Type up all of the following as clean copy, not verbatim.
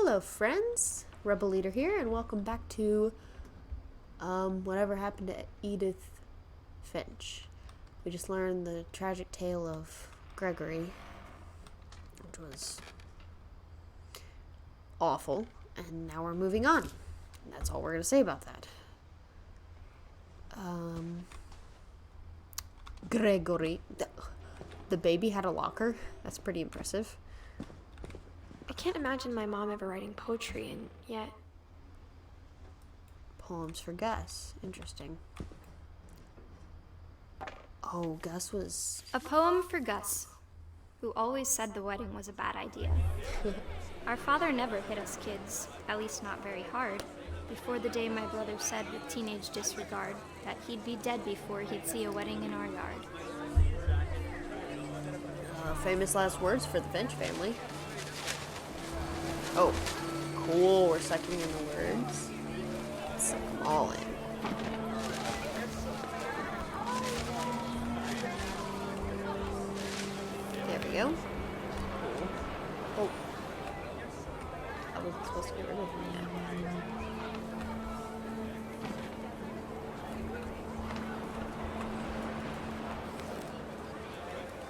Hello friends, Rebel Leader here, and welcome back to whatever happened to Edith Finch. We just learned the tragic tale of Gregory, which was awful, and now we're moving on. And that's all we're going to say about that. Gregory, the baby had a locker. That's pretty impressive. I can't imagine my mom ever writing poetry, and yet... Poems for Gus. Interesting. Oh, Gus was... A poem for Gus, who always said the wedding was a bad idea. Our father never hit us kids, at least not very hard, before the day my brother said with teenage disregard that he'd be dead before he'd see a wedding in our yard. Famous last words for the Finch family. Oh, cool. We're sucking in the words. Let's suck them all in. There we go. Oh. I wasn't supposed to get rid of them yet.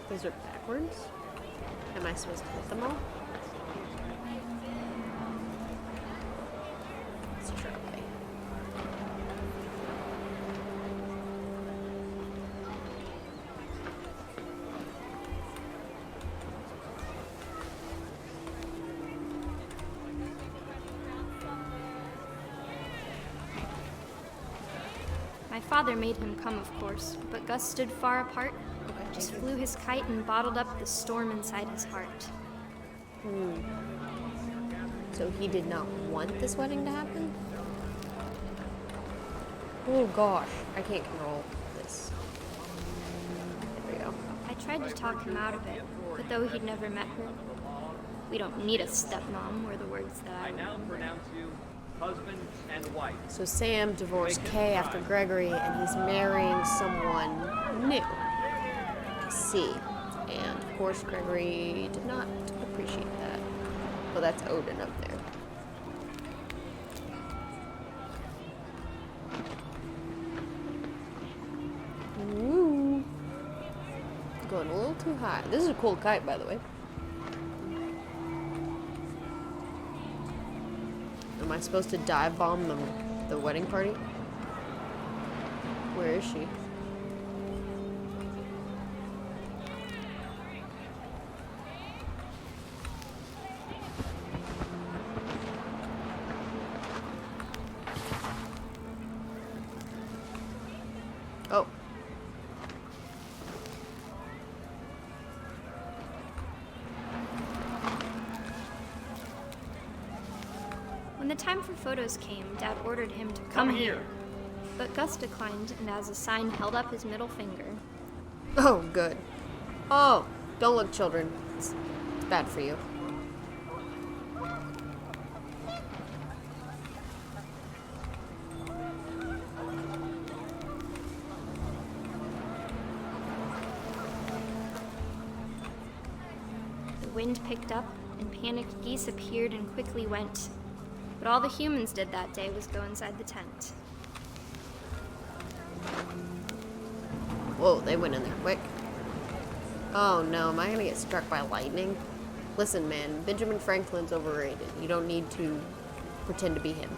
Those are backwards? Am I supposed to hit them all? Let's try. My father made him come, of course, but Gus stood far apart, just flew his kite and bottled up the storm inside his heart. So he did not want this wedding to happen? Oh gosh, I can't control this. There we go. I tried to talk him out of it, but though he'd never met her, we don't need a stepmom, were the words that I now pronounce you husband and wife. So Sam divorced Kay after Gregory, and he's marrying someone new. C. And of course Gregory did not appreciate that. Well, that's Odin up there. Woo! Going a little too high. This is a cool kite, by the way. Am I supposed to dive bomb the wedding party? Where is she? Oh. When the time for photos came, Dad ordered him to come here. But Gus declined, and as a sign held up his middle finger. Oh, good. Oh, don't look, children. It's bad for you. The wind picked up, and panicked geese appeared and quickly went. But all the humans did that day was go inside the tent. Whoa, they went in there quick. Oh no, am I gonna get struck by lightning? Listen, man, Benjamin Franklin's overrated. You don't need to pretend to be him.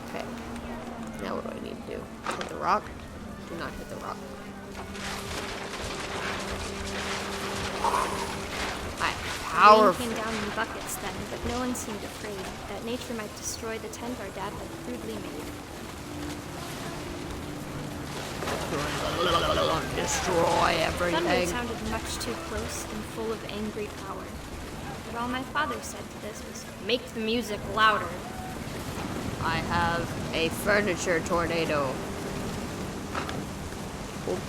Okay. Now what do I need to do? Hit the rock? Do not hit the rock. Powerful. Rain came down in buckets then, but no one seemed afraid that nature might destroy the tent our dad had crudely made. Destroy everything. Thunder sounded much too close and full of angry power. But all my father said to this was, "Make the music louder." I have a furniture tornado. Oh.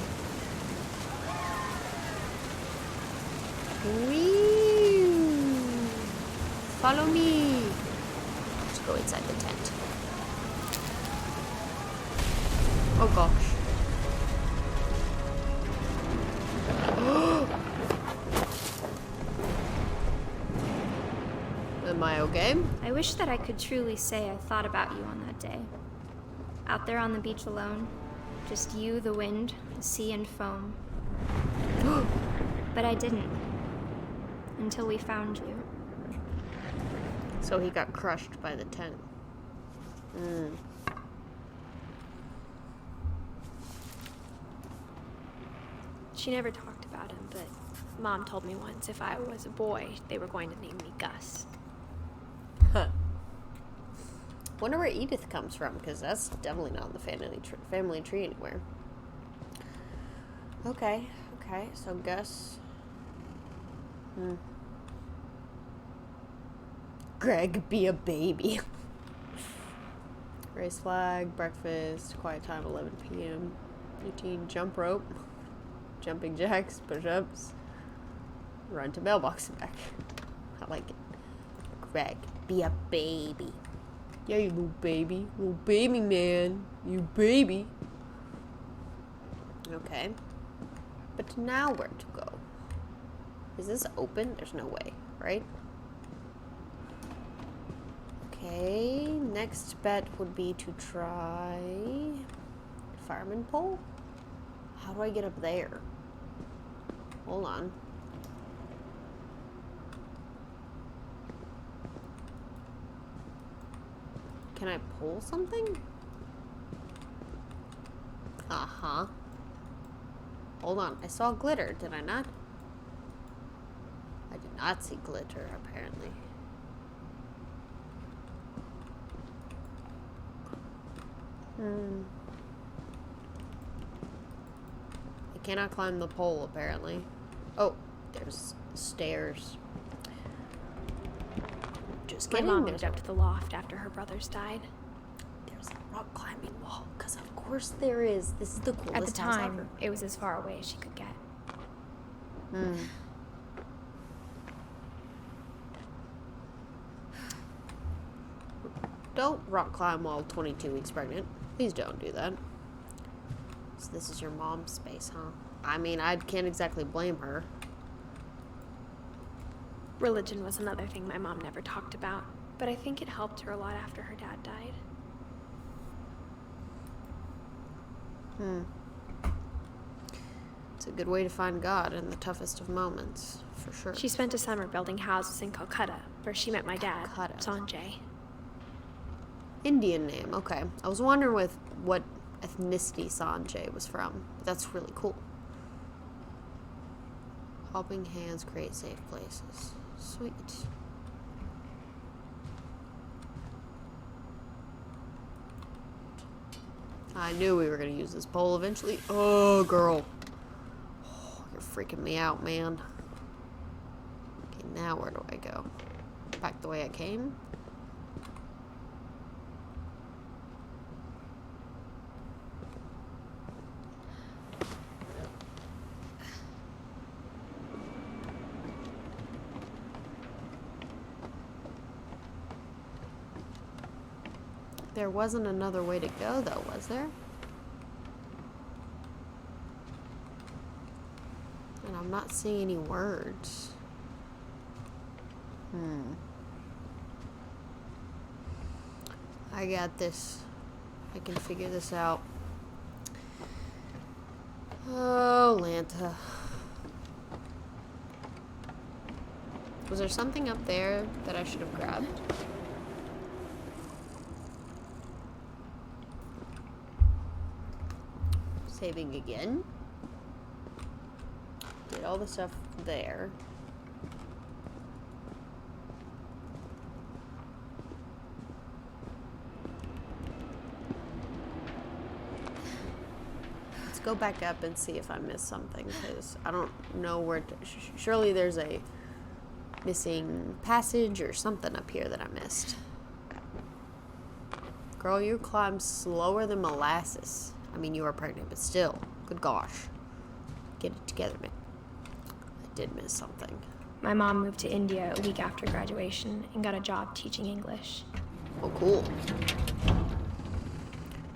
Whee! Follow me. Let's go inside the tent. Oh gosh. Am I okay? I wish that I could truly say I thought about you on that day. Out there on the beach alone, just you, the wind, the sea, and foam. But I didn't. Until we found you. So he got crushed by the tent. She never talked about him, but Mom told me once if I was a boy, they were going to name me Gus. Huh. Wonder where Edith comes from, because that's definitely not in the family tree anywhere. Okay, so Gus. Greg, be a baby. Race flag, breakfast, quiet time, 11 p.m. Routine, jump rope, jumping jacks, push-ups, run to mailbox and back. I like it. Greg, be a baby. Yeah, you little baby. Little baby man. You baby. Okay. But now where to go? Is this open? There's no way, right? Okay, next bet would be to try fireman pole. How do I get up there? Hold on. Can I pull something? Uh-huh. Hold on, I saw glitter, did I not? I did not see glitter, apparently. I cannot climb the pole, apparently. Oh, there's stairs. Just My kidding. mom moved up to the loft after her brothers died. There's a rock climbing wall, because of course there is. This is the coolest At the house time, ever. it was as far away as she could get. Don't rock climb while 22 weeks pregnant. Please don't do that. So this is your mom's space, huh? I mean, I can't exactly blame her. Religion was another thing my mom never talked about, but I think it helped her a lot after her dad died. It's a good way to find God in the toughest of moments, for sure. She spent a summer building houses in Calcutta, where she met my dad, Calcutta. Sanjay. Indian name, okay. I was wondering with what ethnicity Sanjay was from. That's really cool. Helping hands create safe places. Sweet. I knew we were going to use this pole eventually. Oh, girl. Oh, you're freaking me out, man. Okay, now where do I go? Back the way I came? There wasn't another way to go, though, was there? And I'm not seeing any words. I got this. I can figure this out. Oh, Lanta. Was there something up there that I should have grabbed? Saving again. Did all the stuff there. Let's go back up and see if I missed something, because I don't know where to... Surely there's a missing passage or something up here that I missed. Girl, you climb slower than molasses. I mean, you are pregnant, but still. Good gosh. Get it together, man. I did miss something. My mom moved to India a week after graduation and got a job teaching English. Oh, cool.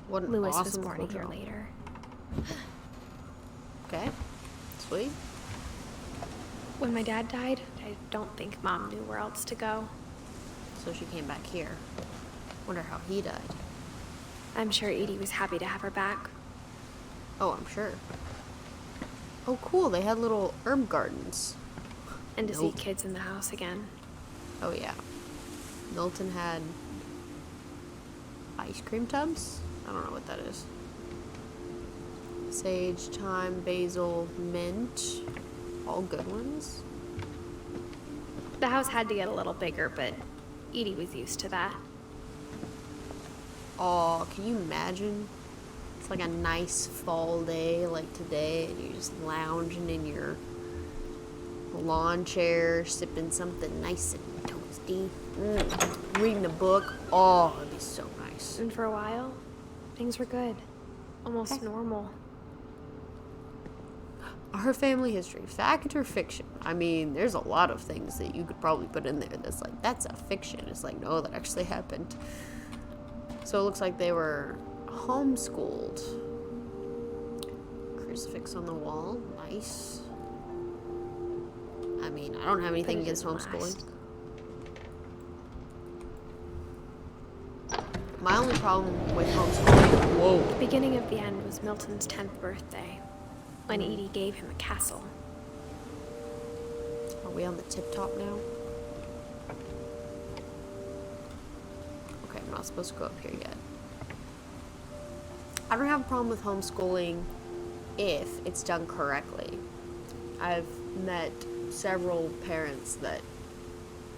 What an Lewis awesome was born cool a year job. later. Okay. Sweet. When my dad died, I don't think Mom knew where else to go. so she came back here. Wonder how he died. I'm sure Edie was happy to have her back. Oh, I'm sure. Oh, cool. They had little herb gardens. And to see kids in the house again. Oh, yeah. Milton had ice cream tubs? I don't know what that is. Sage, thyme, basil, mint. All good ones. The house had to get a little bigger, but Edie was used to that. Oh, can you imagine? It's like a nice fall day like today, and you're just lounging in your lawn chair, sipping something nice and toasty. Reading a book. Oh, it'd be so nice. And for a while, things were good. Almost normal. Her family history, fact or fiction? I mean, there's a lot of things that you could probably put in there that's like, that's a fiction. It's like, no, that actually happened. So it looks like they were homeschooled. Crucifix on the wall. Nice. I mean, I don't have anything against homeschooling. My only problem with homeschooling... Whoa. The beginning of the end was Milton's 10th birthday, when Edie gave him a castle. Are we on the tip top now? Okay, I'm not supposed to go up here yet. I don't have a problem with homeschooling if it's done correctly. I've met several parents that,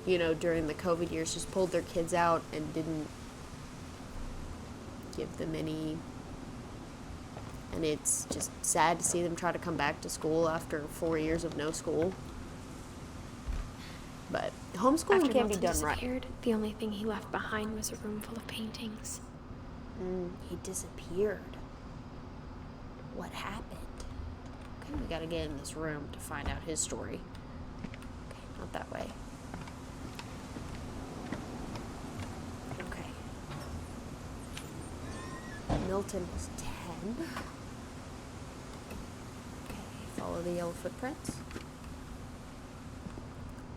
you know, during the COVID years just pulled their kids out and didn't give them any, and it's just sad to see them try to come back to school after 4 years of no school. But homeschooling After can be Milton done right. disappeared, the only thing he left behind was a room full of paintings. He disappeared. What happened? Okay, we gotta get in this room to find out his story. Okay, not that way. Okay. Milton was 10. Okay, follow the yellow footprints.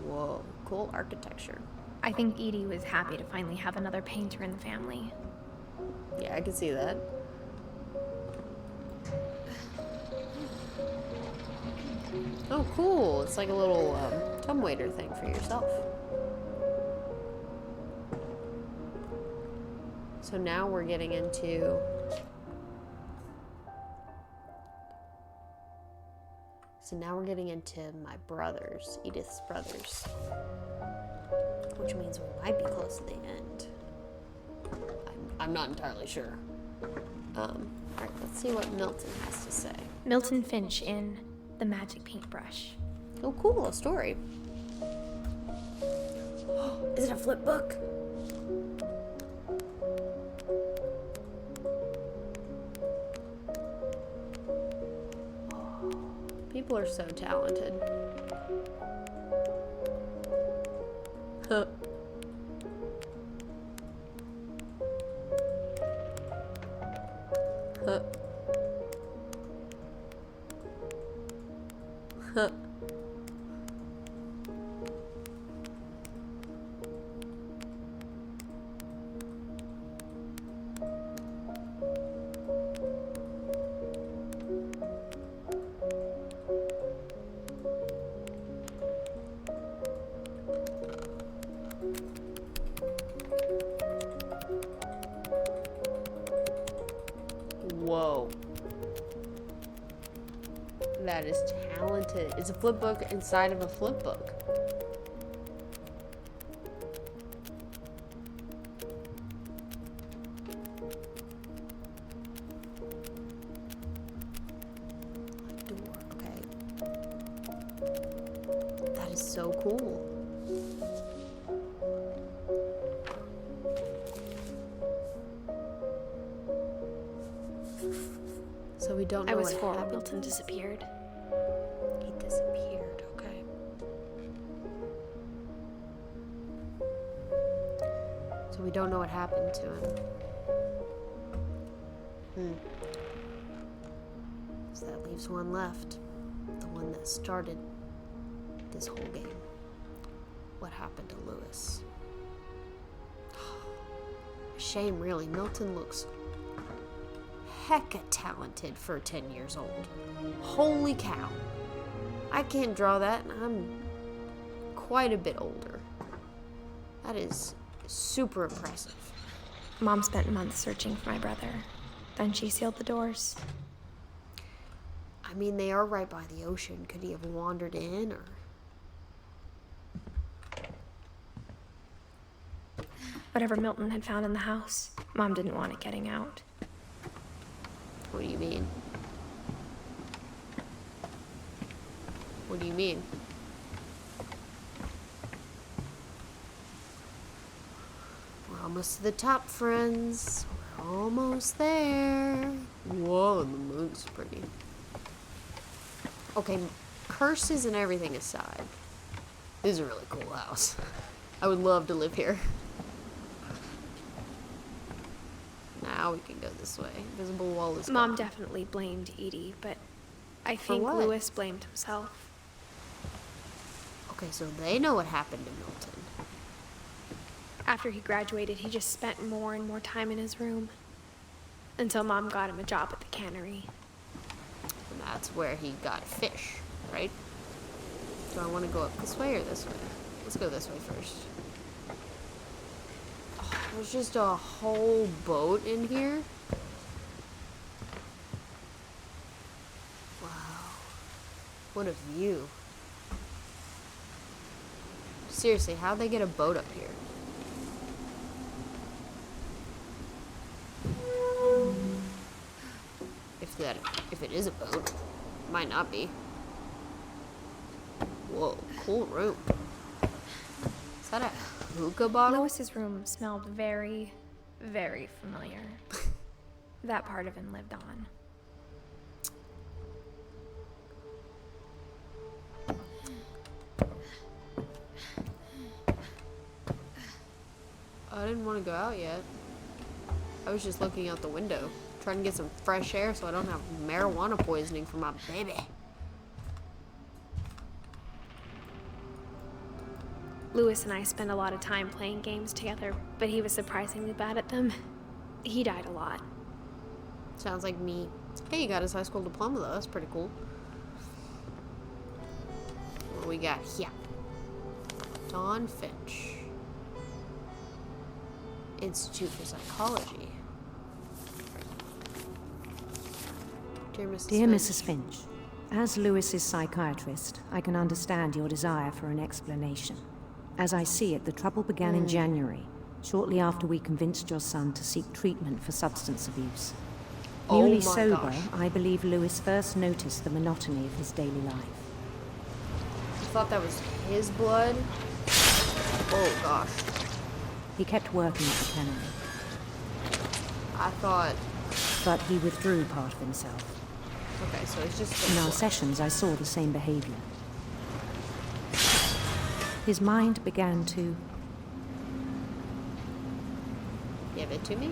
Whoa, cool architecture. I think Edie was happy to finally have another painter in the family. Yeah, I can see that. Oh, cool. It's like a little dumbwaiter thing for yourself. So now we're getting into... So now we're getting into my brothers, Edith's brothers. Which means we might be close to the end. I'm not entirely sure. Alright, let's see what Milton has to say. Milton Finch in The Magic Paintbrush. Oh, cool, a story. Is it a flip book? People are so talented. Huh. Huh. Huh. Whoa. That is talented. It's a flip book inside of a flip book. A door, okay. That is so cool. So we don't know I was what 4 when happened. Milton disappeared. He disappeared, okay. So we don't know what happened to him. So that leaves one left. The one that started this whole game. What happened to Lewis? shame, really. Milton looks hecka talented for 10 years old. Holy cow. I can't draw that, and I'm quite a bit older. That is super impressive. Mom spent months searching for my brother. Then she sealed the doors. I mean, they are right by the ocean. Could he have wandered in, or... Whatever Milton had found in the house, Mom didn't want it getting out. What do you mean? What do you mean? We're almost to the top, friends. We're almost there. Whoa, the moon's pretty. Okay, curses and everything aside, this is a really cool house. I would love to live here. Now we can go this way. Invisible wall is Mom gone. definitely blamed Edie, but I think what? Louis blamed himself. Okay, so they know what happened to Milton. After he graduated, he just spent more and more time in his room. Until Mom got him a job at the cannery. And that's where he got fish, right? Do I want to go up this way or this way? Let's go this way first. Oh, there's just a whole boat in here. Wow. What a view. Seriously, how'd they get a boat up here? If it is a boat, it might not be. Whoa, cool room. Is that a hookah bottle? Louis's room smelled very, very familiar. That part of him lived on. I didn't want to go out yet. I was just looking out the window, trying to get some fresh air so I don't have marijuana poisoning for my baby. Louis and I spent a lot of time playing games together, but he was surprisingly bad at them. He died a lot. Sounds like me. Hey, you got his high school diploma though. That's pretty cool. What do we got here? Dawn Finch. Institute for Psychology. Dear Mrs. Dear Finch. Mrs. Finch, as Lewis's psychiatrist, I can understand your desire for an explanation. As I see it, the trouble began in January, shortly after we convinced your son to seek treatment for substance abuse. Oh Newly my sober, gosh. I believe Lewis first noticed the monotony of his daily life. I thought that was his blood. Oh gosh. He kept working at the cannery, I thought. but he withdrew part of himself. Okay, so it's just. In his our blood. sessions, I saw the same behavior. His mind began to Give it to me.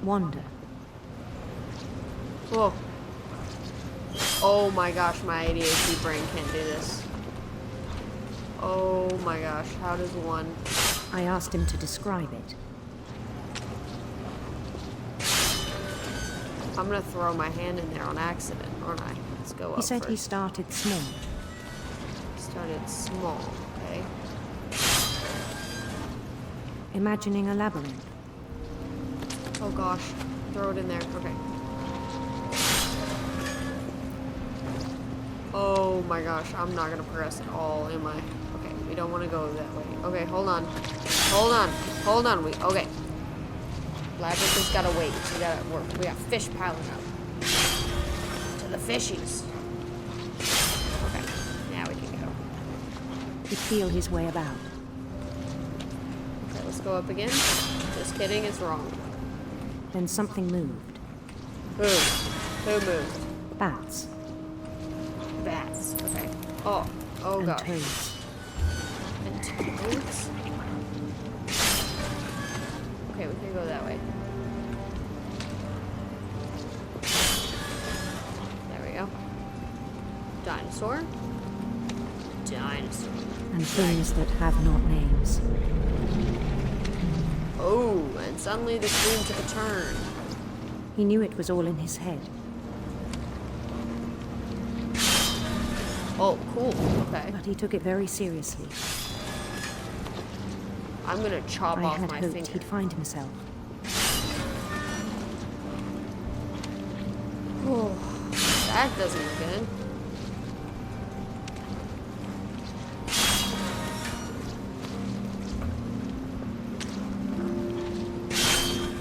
wander. Whoa. Oh my gosh, my ADHD brain can't do this. Oh my gosh, how does one? I asked him to describe it. I'm gonna throw my hand in there on accident, aren't I? Let's go up He said first. he started small. Started small, okay? Imagining a labyrinth. Oh gosh, throw it in there, okay. Oh my gosh, I'm not gonna progress at all, am I? Okay, we don't want to go that way. Okay, hold on. Hold on. Hold on. Okay. Labyrinth has gotta wait. We gotta work. We got fish piling up. To the fishies. Okay, now we can go. He'd feel his way about. Okay, let's go up again. Just kidding, it's wrong. Then something moved. Who? Who moved? Bats Bats. Okay. Oh. Oh and gosh. toads. And toads? Okay, we can go that way. There we go. Dinosaur. Dinosaur. and things that have not names. Oh, and suddenly the screen took a turn. He knew it was all in his head. Oh, cool. Okay. But he took it very seriously. I'm gonna chop I off had my hoped finger. he'd find himself. Oh, that doesn't look good.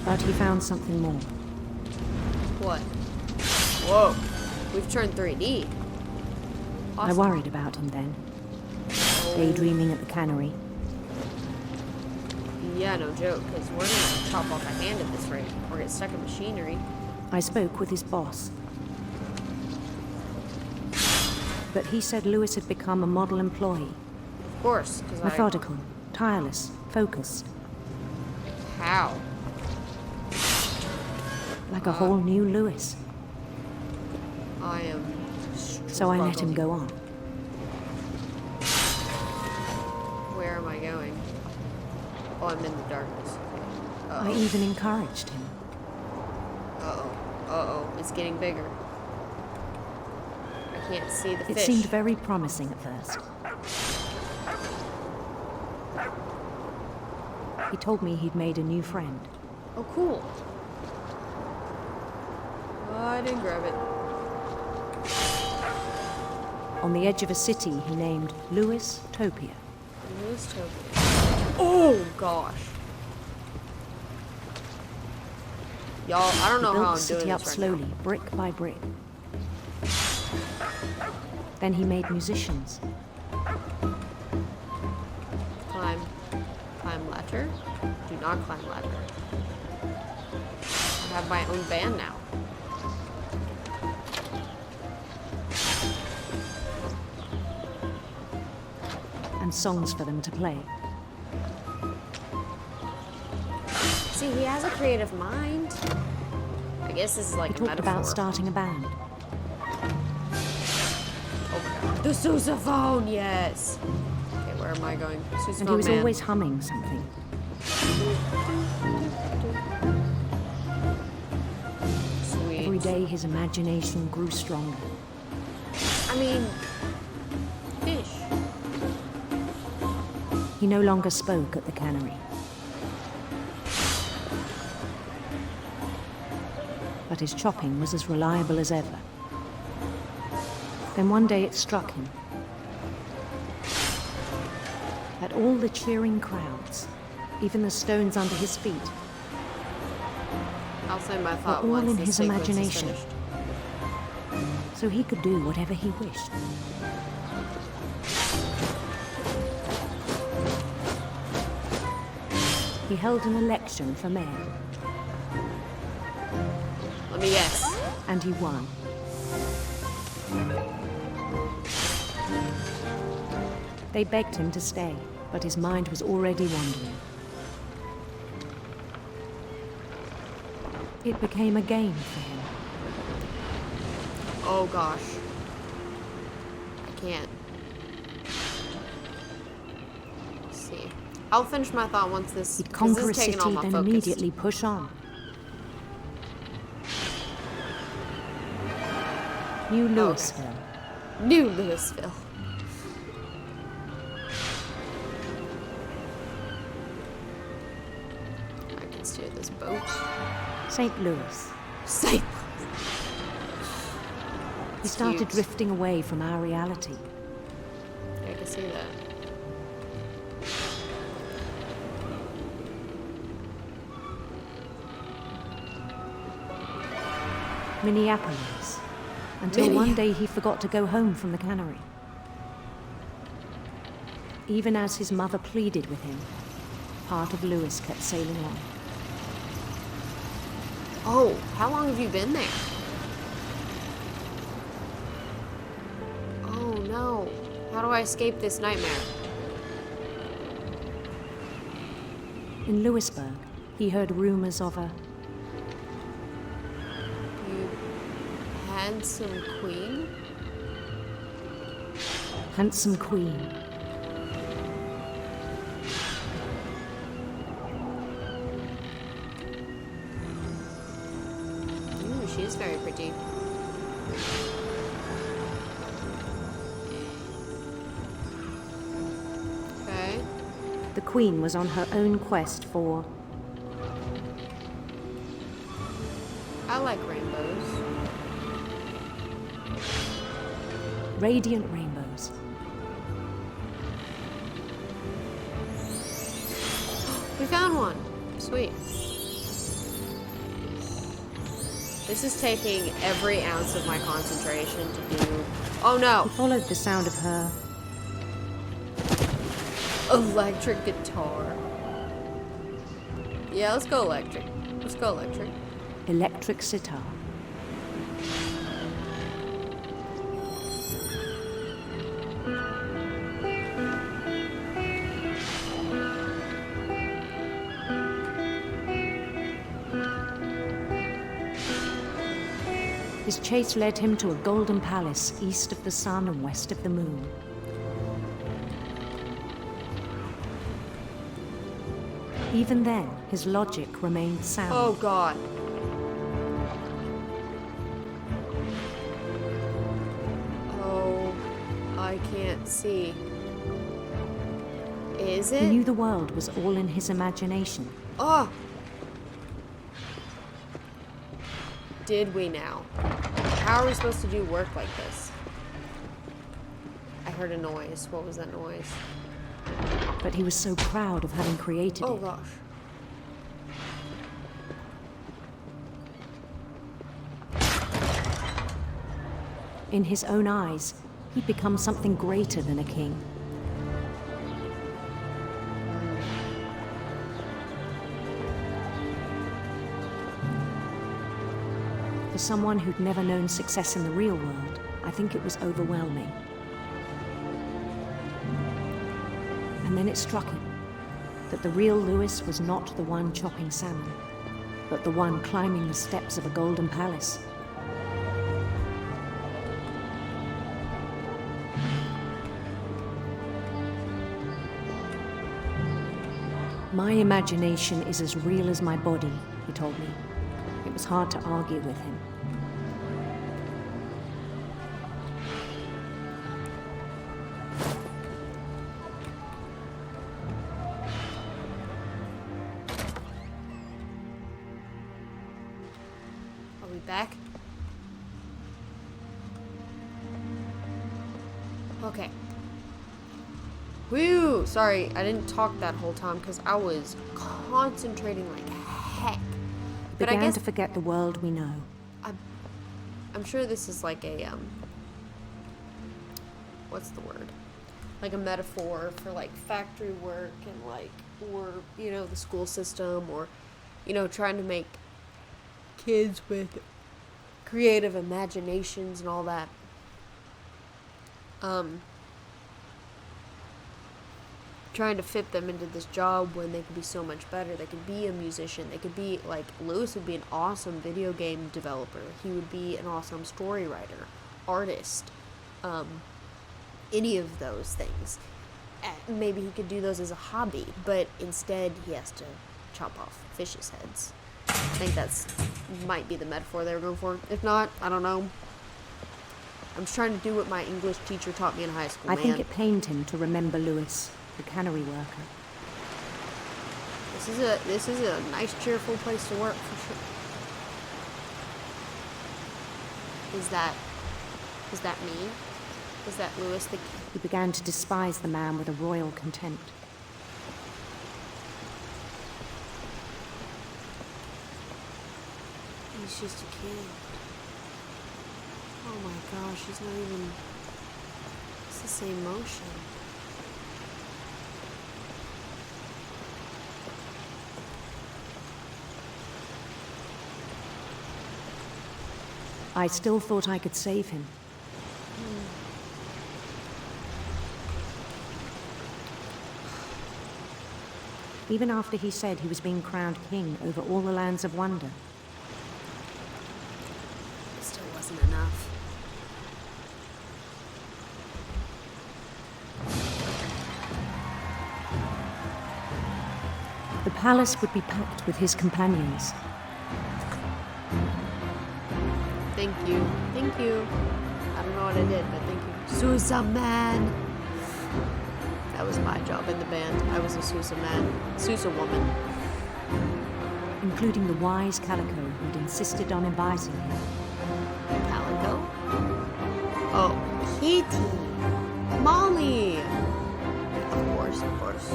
But he found something more. What? Whoa. We've turned 3D. I worried about him then. Daydreaming at the cannery. Yeah, no joke, because we're gonna chop off a hand at this rate, or get stuck in machinery. I spoke with his boss. But he said Lewis had become a model employee. Of course, because Methodical, tireless, focused. How? Like a whole new Lewis. I am So I let him struggling. go on. Where am I going? Oh, I'm in the darkness. Okay. I even encouraged him. Uh-oh. Uh-oh. It's getting bigger. I can't see the It fish. seemed very promising at first. He told me he'd made a new friend. Oh, cool. Oh, I didn't grab it. On the edge of a city he named Lewis Topia. Oh, gosh. Y'all, I don't He know built how the I'm doing city up this right slowly, brick by brick. Then he made musicians. now. Climb ladder. Do not climb ladder. I have my own band now. And songs for them to play. See, he has a creative mind. I guess this is like He a talked metaphor. about starting a band. Oh, the sousaphone, yes. Okay, where am I going? Sousaphone And he was man. always humming something. Sweet. Every day his imagination grew stronger. I mean, fish. He no longer spoke at the cannery. But his chopping was as reliable as ever. Then one day it struck him that all the cheering crowds, even the stones under his feet, I'll say my were thought all once in this his sequence is imagination. finished. So he could do whatever he wished. He held an election for mayor, Let me guess. and he won. They begged him to stay, but his mind was already wandering. It became a game for him. Oh gosh. I can't. Let's see. I'll finish my thought once this. He'd 'cause conquer a this is taking all city, my then focus. immediately push on. New Louisville. New Louisville. I can steer this boat. St. Louis. Safe. He started huge. drifting away from our reality. I can see that. Minneapolis. Until one day he forgot to go home from the cannery. Even as his mother pleaded with him, part of Lewis kept sailing on. Oh, how long have you been there? Oh no. How do I escape this nightmare? In Louisburg, he heard rumors of a You handsome queen? handsome queen she is very pretty. Okay. The Queen was on her own quest for... I like rainbows. radiant rainbows. We found one. Sweet. This is taking every ounce of my concentration to do... Oh no! He followed the sound of her Electric guitar. Yeah, let's go electric. Let's go electric. electric sitar. His chase led him to a golden palace east of the sun and west of the moon. Even then, his logic remained sound. Oh god. Oh, I can't see. Is He it? knew the world was all in his imagination. Oh! Did we now? How are we supposed to do work like this? I heard a noise. What was that noise? But he was so proud of having created Oh it. gosh. In his own eyes, he'd become something greater than a king. For someone who'd never known success in the real world, I think it was overwhelming. And then it struck him that the real Lewis was not the one chopping salmon, but the one climbing the steps of a golden palace. My imagination is as real as my body, he told me. It was hard to argue with him. Are we back? Okay. Whew! Sorry, I didn't talk that whole time because I was concentrating like heck. But I Began guess to forget the world we know. I'm sure this is like a what's the word? Like a metaphor for like factory work and like, or you know, the school system, or you know, trying to make kids with creative imaginations and all that. Trying to fit them into this job when they could be so much better. They could be a musician. They could be, like, Lewis would be an awesome video game developer. He would be an awesome story writer, artist, any of those things. Maybe he could do those as a hobby, but instead he has to chop off fishes' heads. I think that's might be the metaphor they were going for. If not, I don't know. I'm just trying to do what my English teacher taught me in high school, I man. think it pained him to remember Lewis, the cannery worker. This is a nice, cheerful place to work for sure. Is that me? Is that Lewis the? He began to despise the man with a royal contempt. He's just a kid. Oh my gosh, he's not even. It's the same motion. I still thought I could save him. Even after he said he was being crowned king over all the lands of wonder. It still wasn't enough. The palace would be packed with his companions. you. Thank you. I don't know what I did, but thank you. Sousa man. That was my job in the band. I was a Sousa man. Sousa woman. Including the wise Calico who'd insisted on inviting him. Calico? Oh, Kitty. Molly. Of course, of course.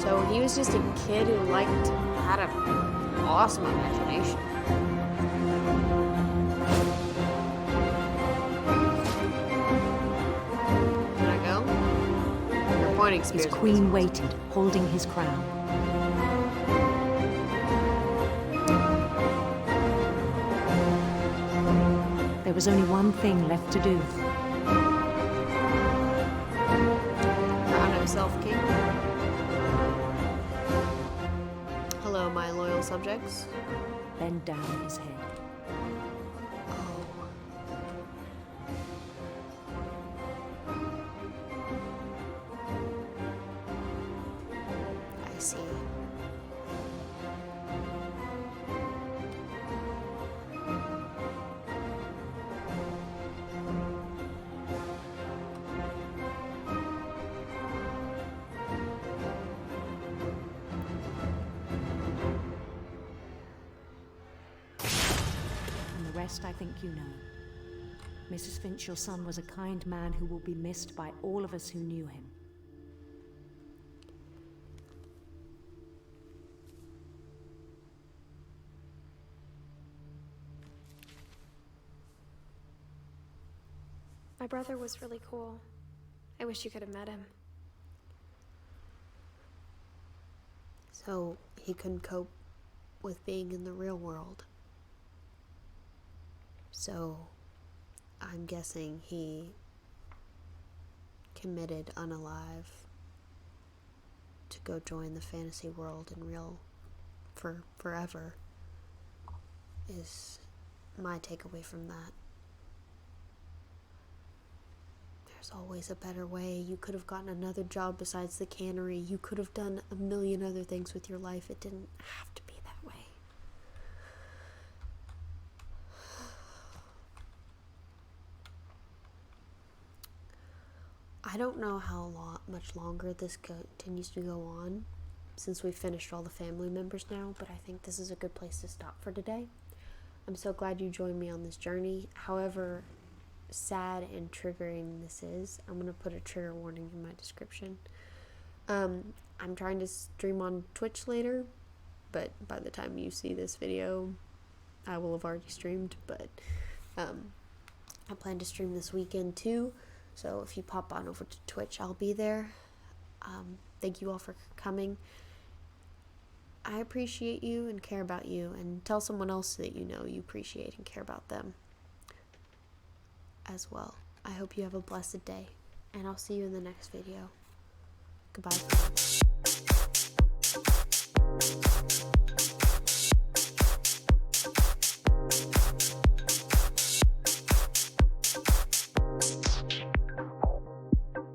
So he was just a kid who had an awesome imagination. Can I go? Your pointing spears. His queen waited, holding his crown. There was only one thing left to do. Crown himself king. Hello, my loyal subjects. Bend down his head. I see. And the rest I think you know. Mrs. Finch, your son was a kind man who will be missed by all of us who knew him. My brother was really cool. I wish you could have met him. So he couldn't cope with being in the real world. So I'm guessing he committed unalive to go join the fantasy world in real forever is my takeaway from that. There's always a better way. You could have gotten another job besides the cannery. You could have done a million other things with your life. It didn't have to be that way. I don't know how much longer this continues to go on since we've finished all the family members now, but I think this is a good place to stop for today. I'm so glad you joined me on this journey. However sad and triggering this is, I'm going to put a trigger warning in my description. I'm trying to stream on Twitch later, but by the time you see this video, I will have already streamed, but I plan to stream this weekend too, so if you pop on over to Twitch, I'll be there. Thank you all for coming. I appreciate you and care about you, and tell someone else that you know you appreciate and care about them as well. I hope you have a blessed day, and I'll see you in the next video. Goodbye.